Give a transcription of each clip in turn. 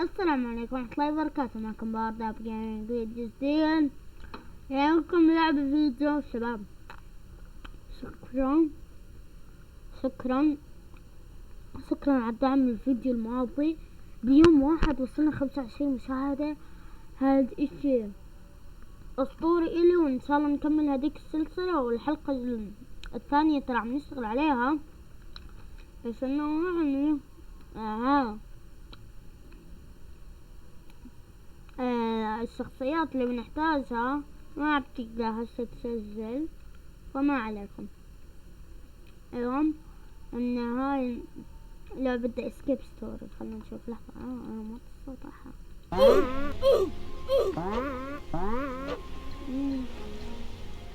السلام عليكم ورحمة الله وبركاته. معكم بارداب جيمنج فيديو جديد. لكم لعبة فيديو شباب. شكرا على الدعم. الفيديو الماضي بيوم واحد وصلنا 25 مشاهدة. هذا اشي اسطوري الي، وان شاء الله نكمل هذيك السلسلة. والحلقة الثانية ترى عم نشتغل عليها، بس انه يعني الشخصيات اللي بنحتاجها ما بتقدر هسه تسجل، فما عليكم. اليوم ان هاي لعبة اسكيب ستوري. خلنا نشوف لحظة. انا ما تصطحها.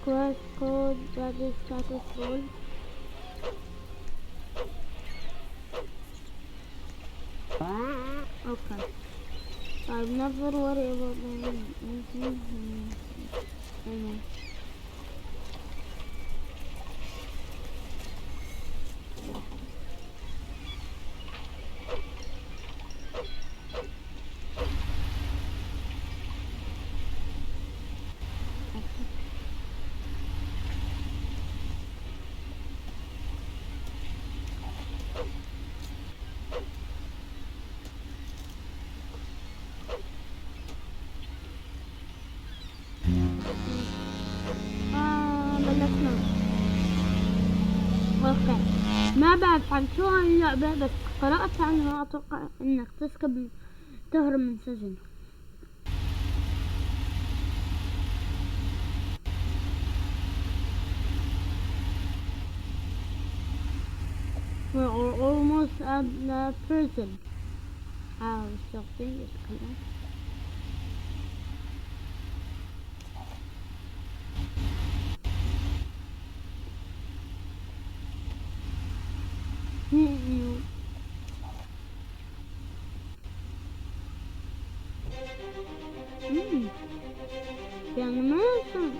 كويس كود بعد ستاتس رول. اوكي طيب never worry about بلشنا. اوكي ما بعرف عن شو هاي اللعبة، بس قرأت عنها. اتوقع انك تهرب من سجن. We're almost at the prison. الشرطي يتكلم. يعني ما يصير.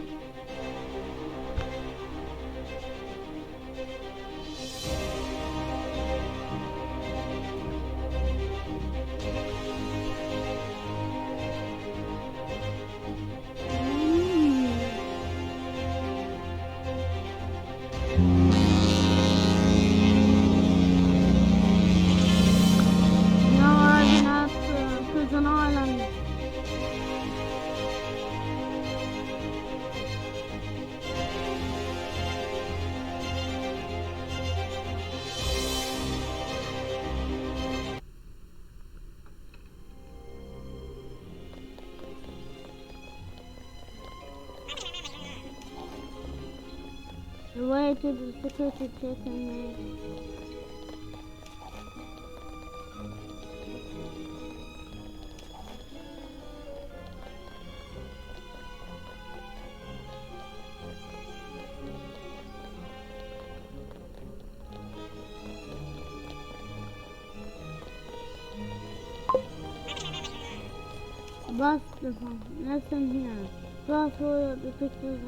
The way to the security check and bus the phone. Listen here. Plus for the pictures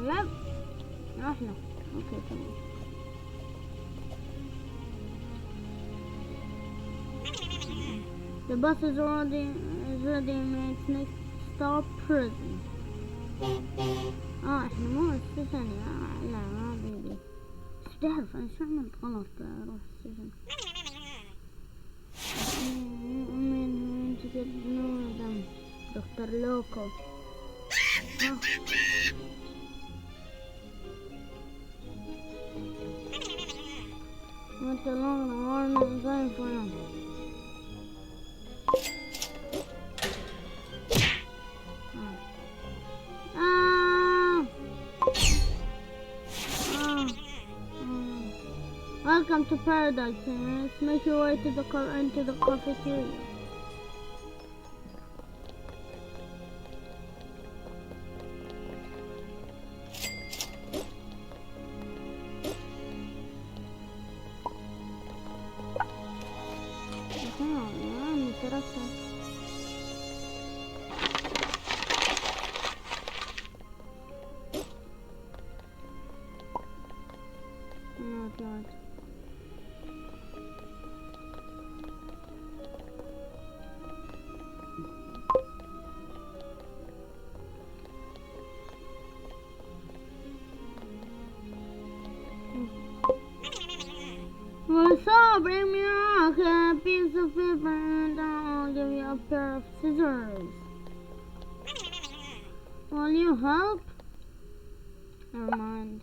لا احنا اوكي تمام. The bus is ready makes next stop prison. احنا مو السجن. لا ما بيدي. بس بتعرف انا شو عملت غلط اروح السجن. من تجد نودم دكتور لوكو. Not along the warning going for him. Welcome to paradise. Let's make your way to into the cafeteria. What's up? Bring me a piece of paper and I'll give you a pair of scissors. Will you help? Never mind.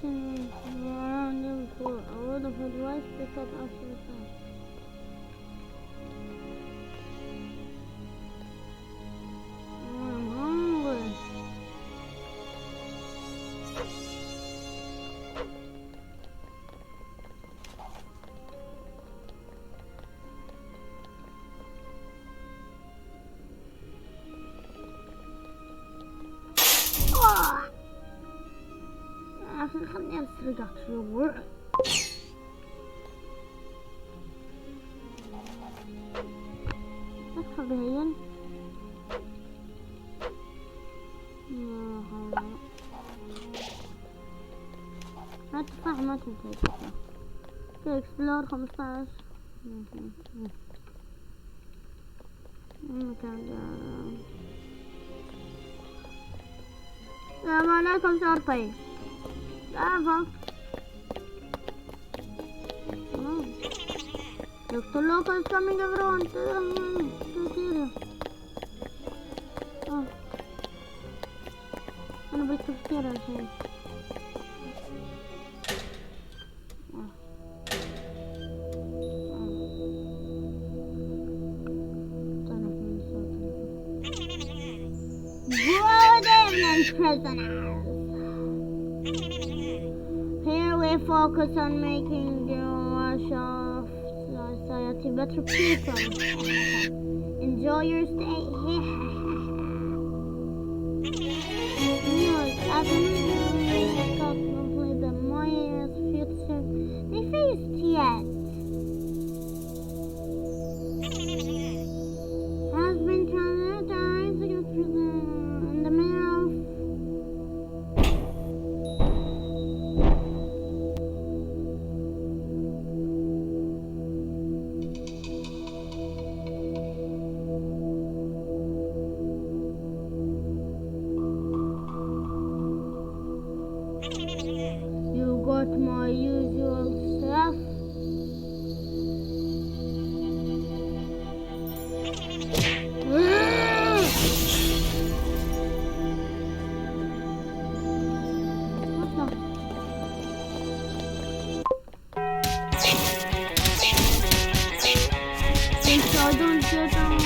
Around them for a lot of advice because after that. I'm hungry. خليني أسرقك شوي. ادخل بهين. ما تفاح ما تنتهي تفاح. اكسبلور 15. السلام عليكم شرطي. Doctor Loco is coming everyone to kill you. أنا بالتفكير الحين. Good evening, prisoners. Here we focus on making the Warsaw society better people. Enjoy your stay here. Probably the Maya's future they faced yet. Has been traumatized against prison and the mayor of my usual stuff. I don't get on.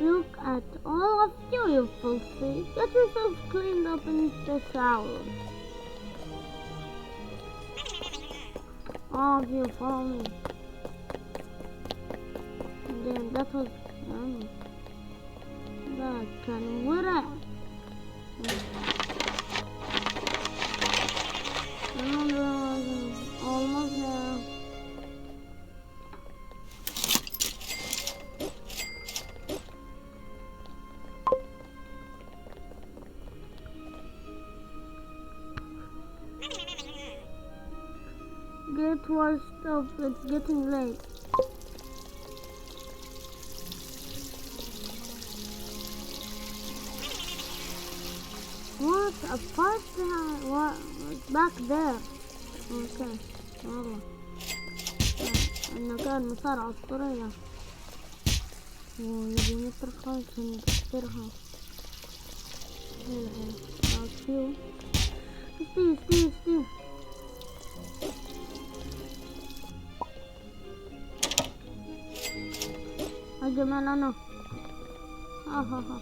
Look at all of you, you filthy. Get yourself cleaned up in the shower. All of you follow me. Then that was that can work. Almost there. Get washed up, it's getting late. What? A part behind? What? Back there. Okay. والله. المكان مسار أسطورية. ويبي نطرقها عشان نكسرها. حلو حلو. استوي استوي استوي استوي. يا جماعة أنا ها ها ها.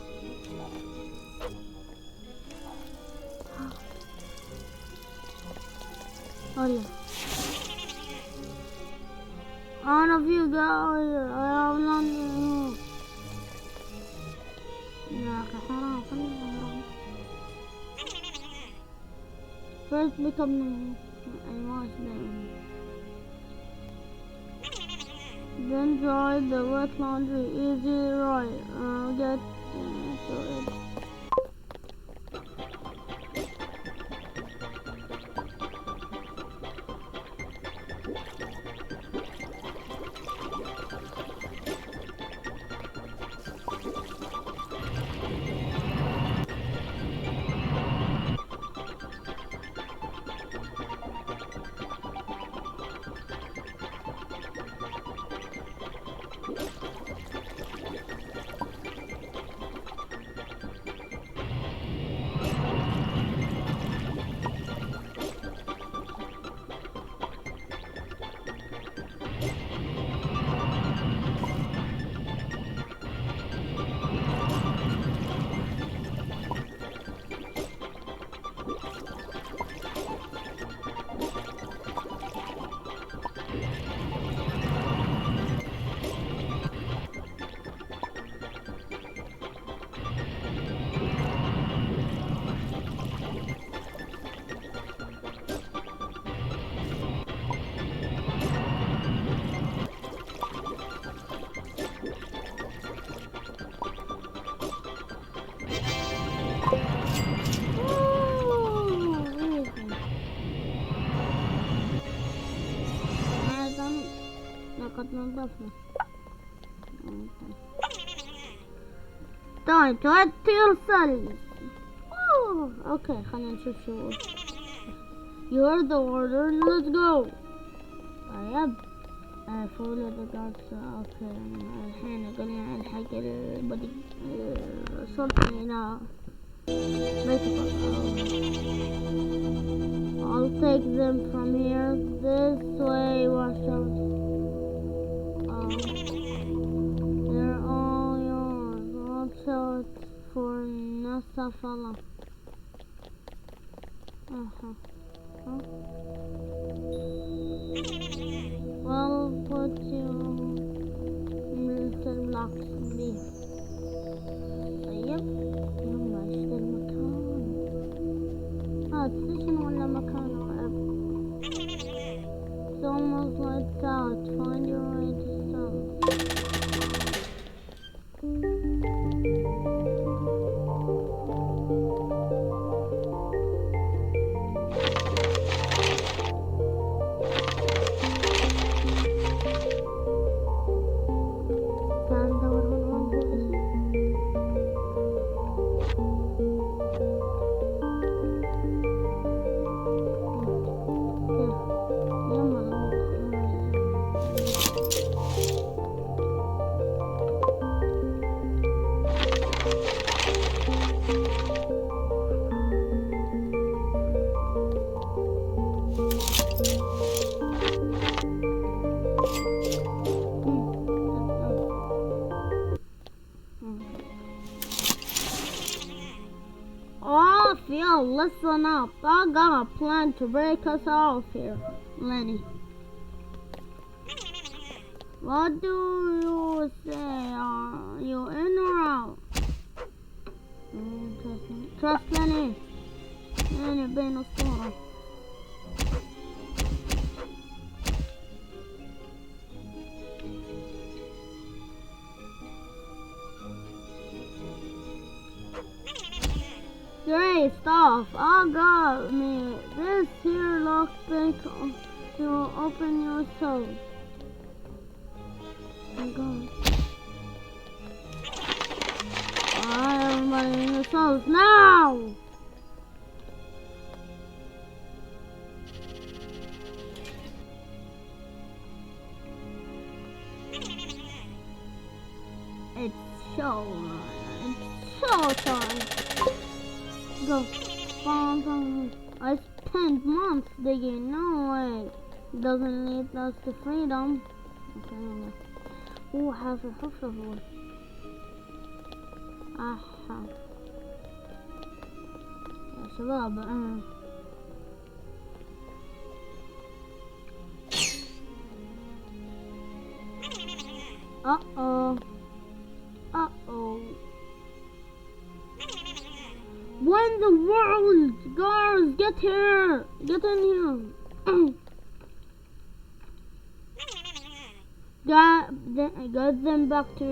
هلا أنا في يا أخي حرام خليني أهرب. First become I watch them. Then try the wet laundry. Easy right. Get to it. لقد نظفنا. طيب ترسل. اوكي خلينا نشوف شو. You heard the order, let's go. طيب follow the guards. اوكي الحين قلنا الحق البدي وصلت هنا بيت I'll take them from here this way. Watch out. They're all yours. Watch out for Nasafala. Well, put your military blocks be. طيب يلا اشتري مكان. سيشن ولا مكان رعب. It's almost lights out. Find your way to stop. Phil, listen up. I got a plan to break us off here, Lenny. What do you say? Are you in or out? Trust Lenny. Lenny بين الصورة. Great stuff. I got me this here lockpick to open your soul. Oh God. Everybody in your souls now. It's showtime. It's showtime. Go. I spent months digging. No way. Doesn't lead us to freedom. Okay. حافر حفرة هو. يا شباب When the world guards get here, get in here. Get them back to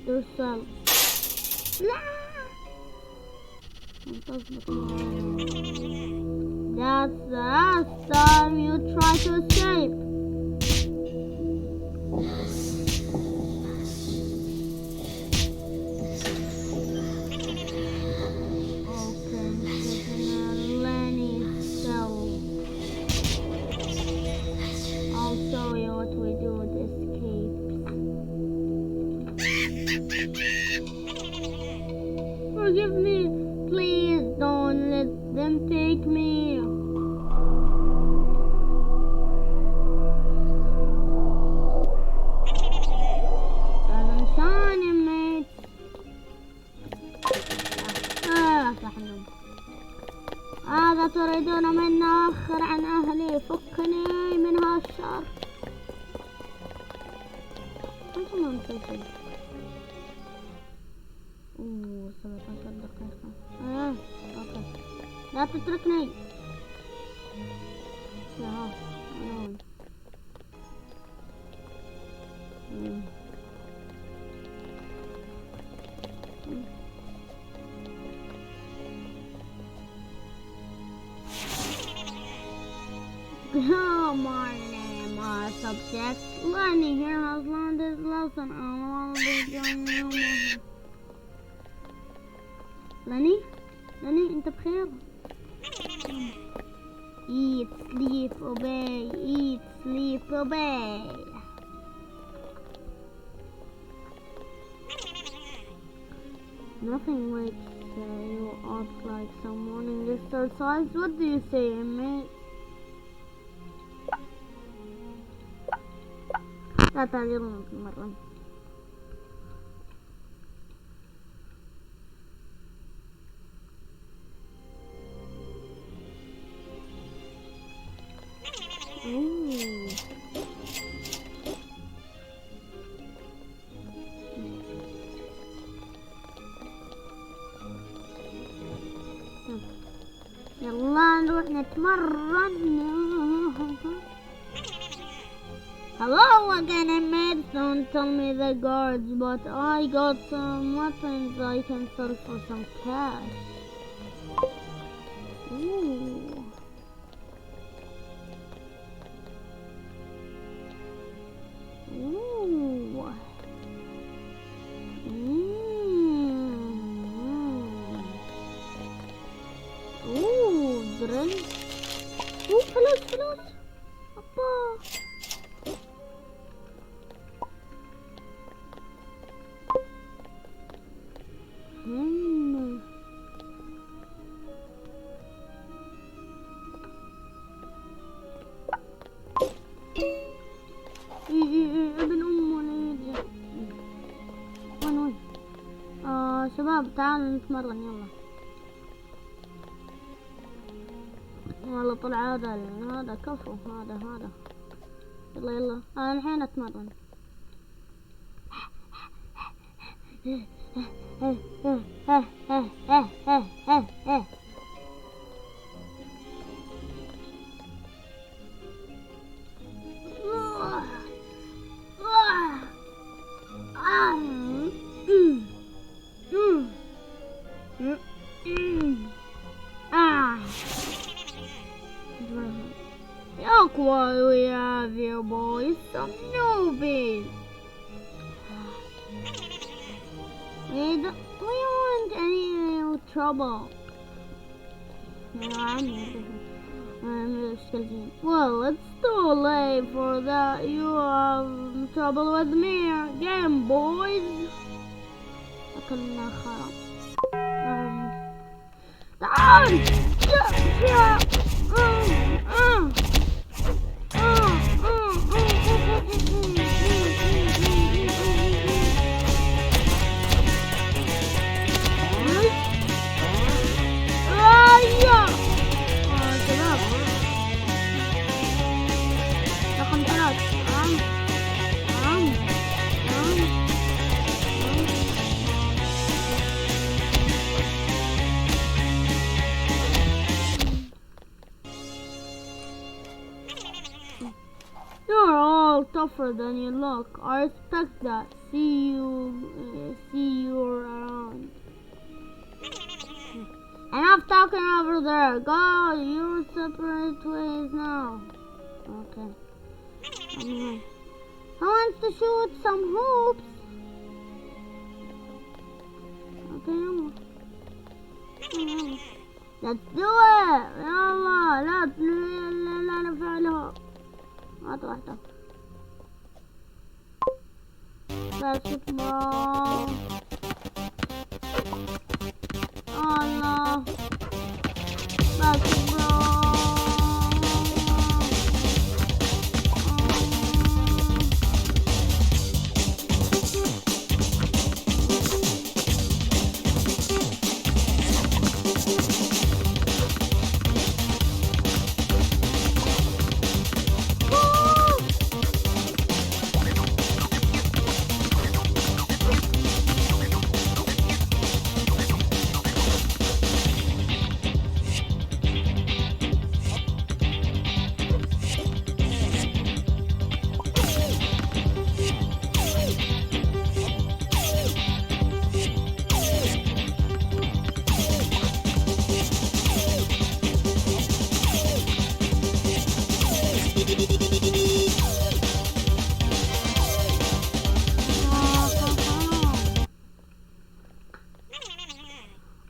their cells. That's the last time you try to escape. Forgive me, please don't let them take me. I'm shining, mate. تحنم. هذا تريدون من آخر عن أهلي. فكني من هالشر. أنت ما مسجل. 17 دقيقة. اوكي. لا تتركني. لا. My name, subject. Lenny here has learned his lesson. I want to be joining you. Lenny, أنت بخير؟ Eat, sleep, obey. Eat, sleep, obey. Nothing wakes you up like some morning exercise. What do you say, mate? لا تعذرنا كل مرة. يلا نروح نتمرن. Hello again, mate. Don't tell me the guards, but I got some weapons I can sell for some cash. Ooh. درن. فلوس. أبا. ابن أمه وين شباب تعالوا نتمرن يلا. والله طلع هذا كفو. هذا يلا أنا الحين أتمرن. Look what we have here, boys. Some newbies. We don't want any trouble. Well, it's too late for that. You have trouble with me again, boys. أكلنا خرا. تعال يا شباب رقم 3. You're all tougher than you look. I respect that. See you around. Enough talking over there. Go your separate ways now. Okay. Anyway, who wants to shoot some hoops? Okay, يلا. Let's do it. يلا لا نفعلها. واحدة. Basketball. Allah. Basketball.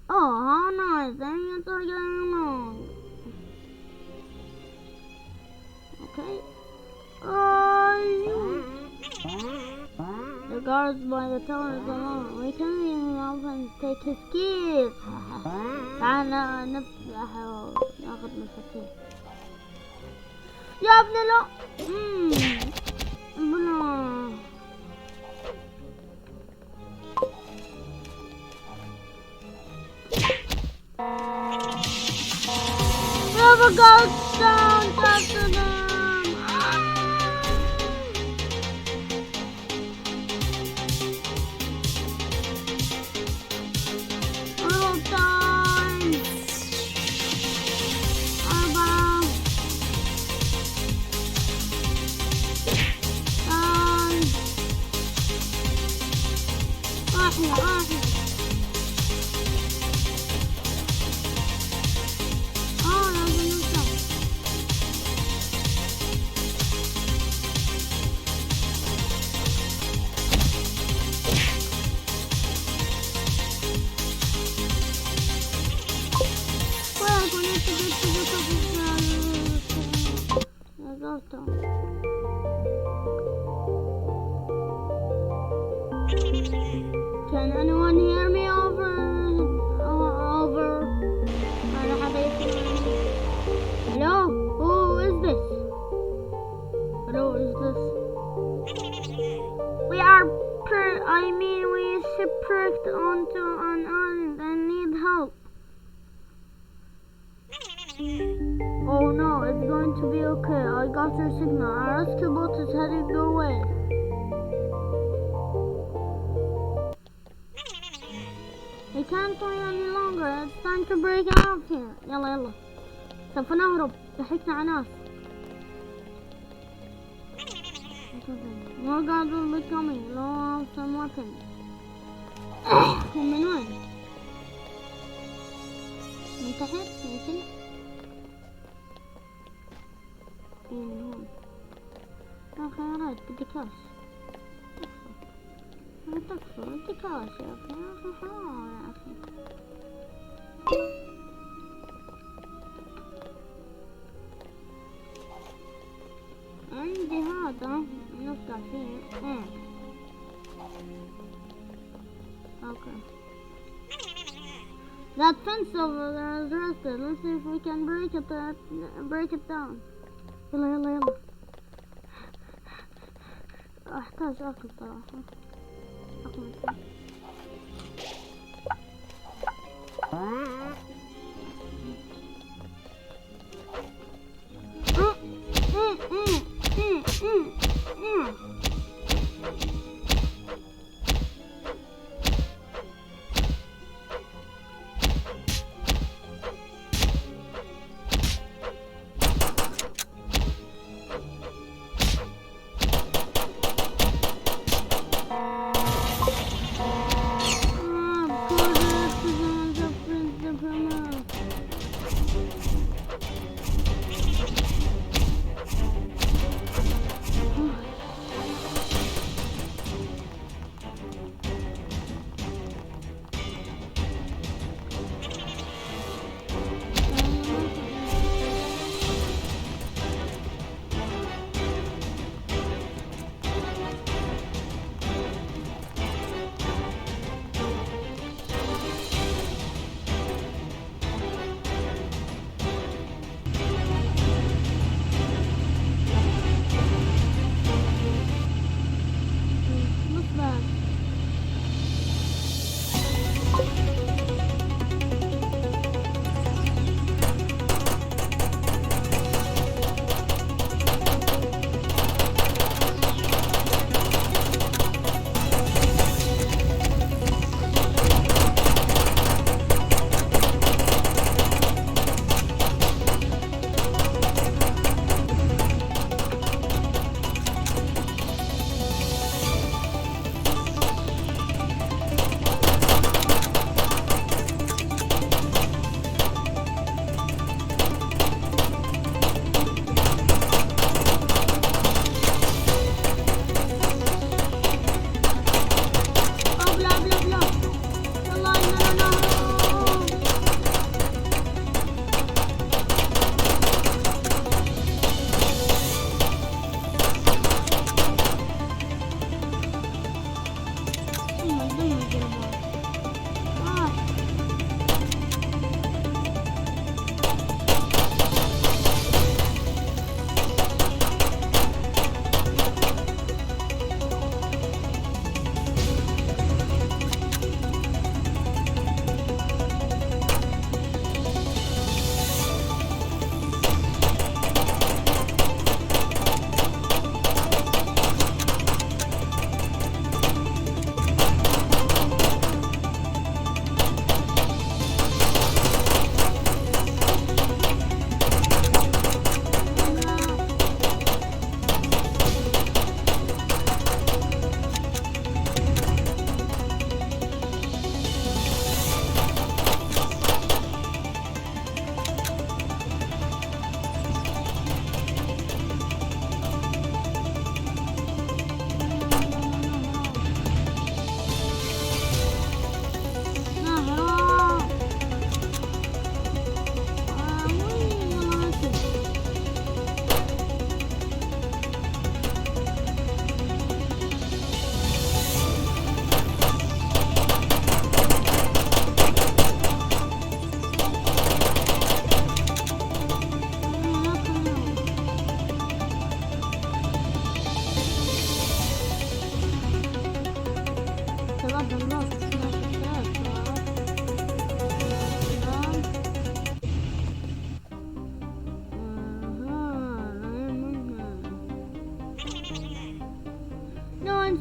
Oh, how nice. Things are getting along. Okay. The guards by the tower is alone. We can leave him off and take his keys. تعال نفتح وناخذ مفاتيح. يا ابني لا. بلا. Never go down after them. Little time. واحد. Can anyone hear me over? Hello? Who is this? We are we shipwrecked onto an island and need help. Oh no, it's going to be okay. I got your signal. Our rescue boat is heading your way. We can't wait any longer. It's time to break out here. يلا سوف نهرب. ضحكنا على ناس. More guards will be coming. Load some weapons. من وين؟ من تحت يمكن؟ من هون. يا خيرات بدي كاش. تكفى بدي كاش يا أخي حرام يا أخي. عندي هذا نفتح فيه Okay. That fence over there is rusted. Let's see if we can break it down. يلا يلا يلا. احتاج اكل صراحة. اكل.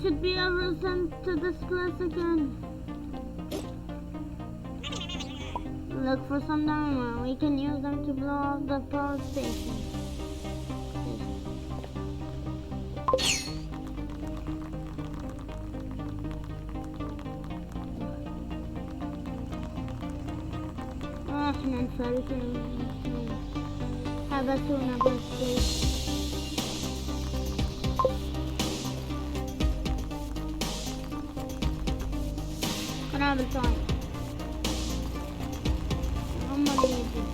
Should be ever sent to this place again. Look for some dynamite. We can use them to blow up the power station. احنا نفرق حبسونا بالسيف. قنابل ثانية هم اللي يجوا.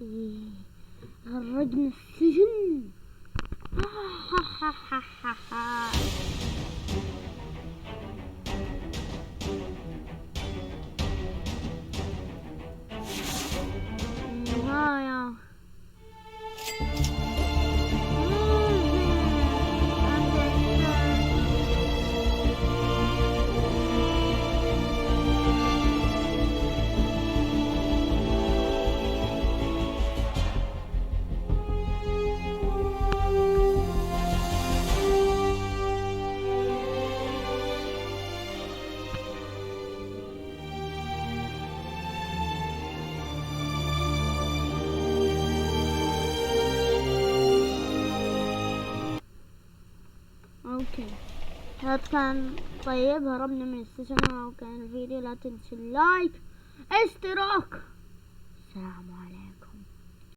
إيه. غرقنا السجن. النهاية. اوكي، هذا كان طيب، هربنا من السجن وكان الفيديو. لا تنسوا اللايك، اشتراك. السلام عليكم.